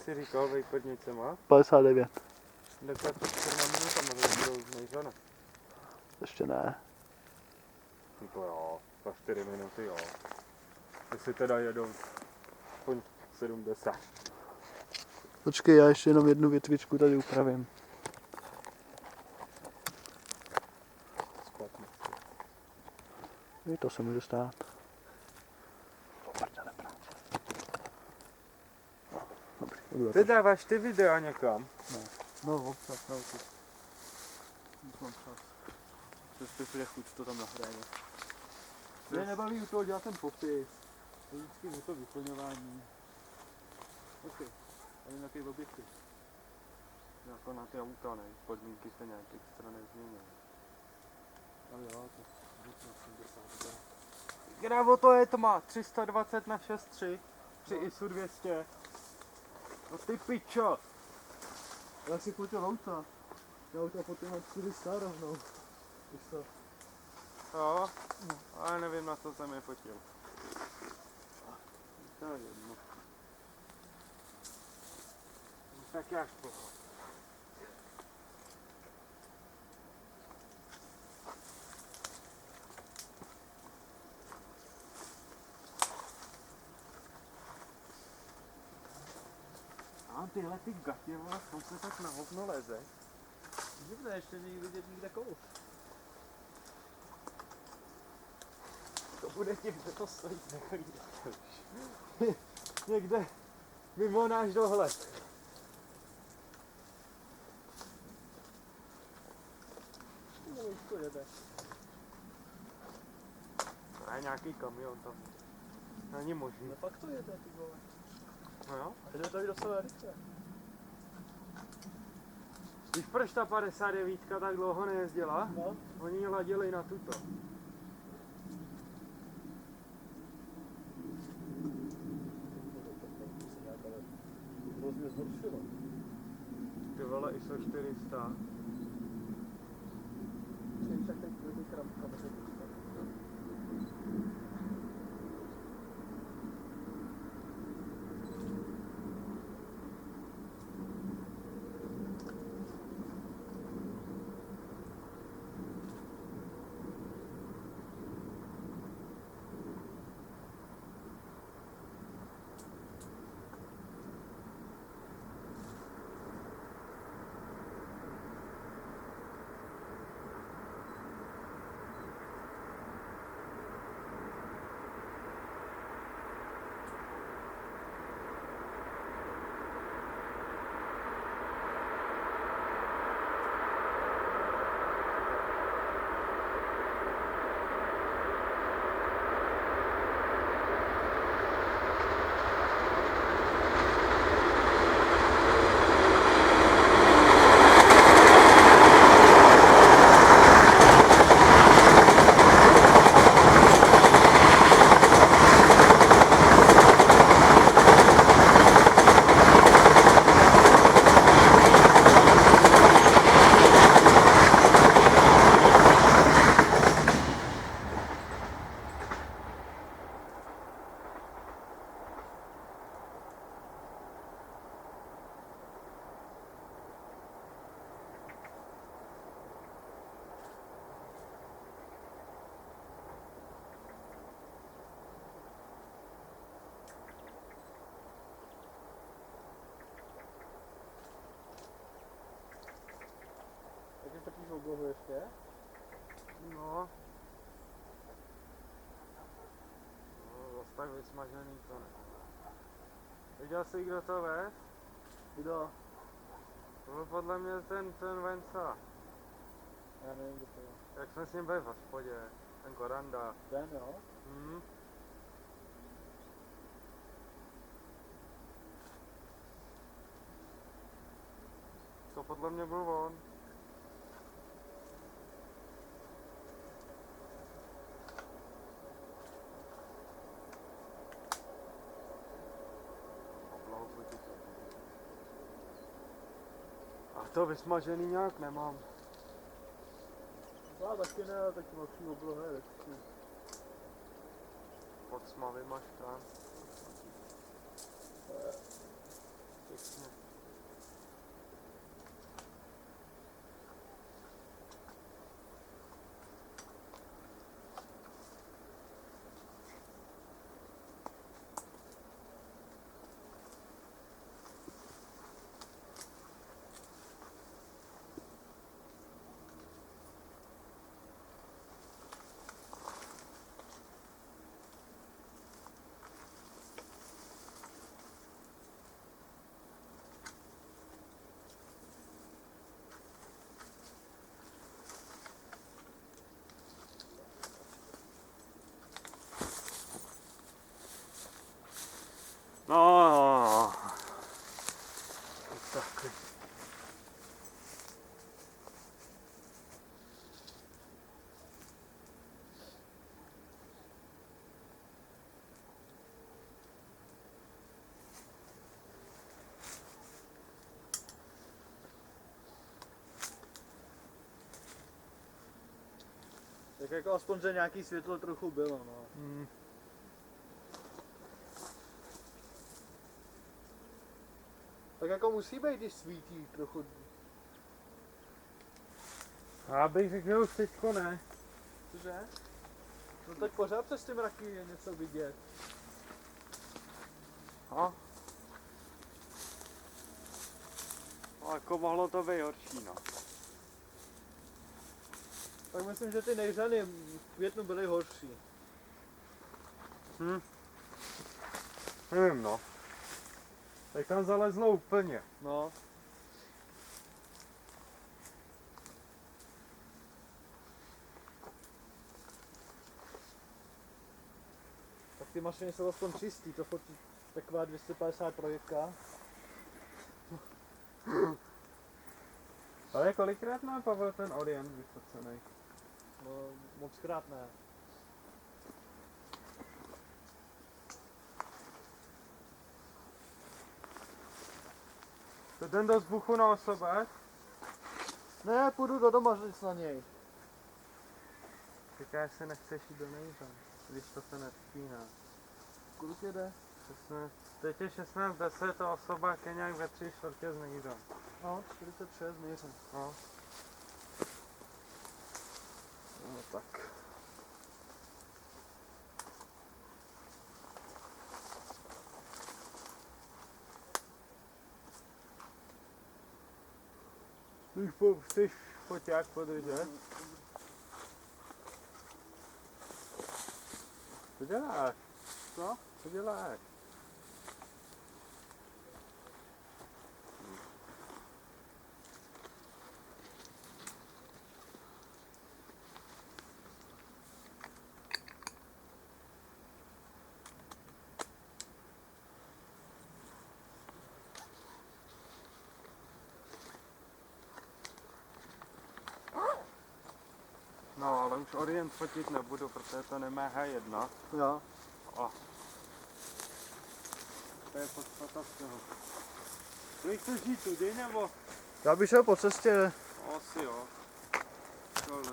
jsi říkal, vejkodnicema? 59. Takhle před 4 minutama to nejžene. Ještě ne. No to jo, za 4 minuty jo. Jestli teda jedou aspoň 70. Počkej, já ještě jenom jednu větvičku tady upravím. Špatně. I to se může stát. Dobrý, Ty dáváš ty videa někam? No, občas, no, občas. Už mám čas. Přes ty přijde chuť to tam nahraje. Mě nebaví u toho dělat ten popis. Vždycky je to vyplňování. Ok, ale nějaký objektiv. Jako na ty auta, ne? Podmínky se nějak extra nezmění. Ale jo, to 80. Gravo, to je tma, 320 na 6.3 při ISU 200. No ty pičo! Já si fotil auta. Já auta potom mám 400 rovnou. Víš co? Jo, ale nevím, na co jsem je fotil. To je jedno. Tak já špoho. A tyhle ty gatě, vole, jsou se tak na hovno leze. Divné, ještě není vidět nikde kous. To bude tím, že to stojí nehlídat. Někde mimo náš dohled. No, už to jede. To je nějaký kamion tam. Není možný. No fakt to jede, ty vole. No jo? A jde tady docela rychle. Víš, proč ta 59 tak dlouho nejezdila? No. Oni ji ladili na tuto. Rozměr zhoršilo. Ty vole ISO 400. Přijím však teď první krampka mezi trpíš oblohu ještě? No. No, zase tak vysmažený to ne. Viděl jsi, kdo to vez? Kdo? To byl podle mě ten Venca. Já nevím, kdo to je. Jak jsme s ním byli v hospodě. Ten Koranda. Ten jo? Hm. To podle mě byl on. A to vysmažený nějak nemám. Já taky ne, tak velký obloha je lepší. Pod smavy máš tam. Pěkně. Tak jako aspoň, že nějaký světlo trochu bylo, no. Tak jako musí být, když svítí trochu. Já bych řekl, že už teďko ne. Cože? No tak pořád přes ty mraky je něco vidět. No. No, jako mohlo to být horší, no. Tak myslím, že ty nejřany v květnu byly horší. Nevím, no. Tak tam zalezlo úplně. No. Tak ty mašiny jsou aspoň čistý, to fotí taková 250 projekta. Ale kolikrát má Pavel ten Orient vyfocený? No, moc krát ne. To ten do zbuchu na osobách? Ne, půjdu do doma říct na něj. Říkáš, že nechceš jít do nejzem, když to se nespíná. Kolik jede? Teď je 16:10 a osoba je nějak ve 3/4 z nejzem. No, 46 nejsem. No. No tak. Chceš foťák podržet? Co děláš? Co? Co děláš? No, ale už Orient fotit nebudu, protože to nemá H1. Jo. To je podstata z toho. Kolik chceš jít tudy, nebo? Já bych šel po cestě. Asi jo. Šel do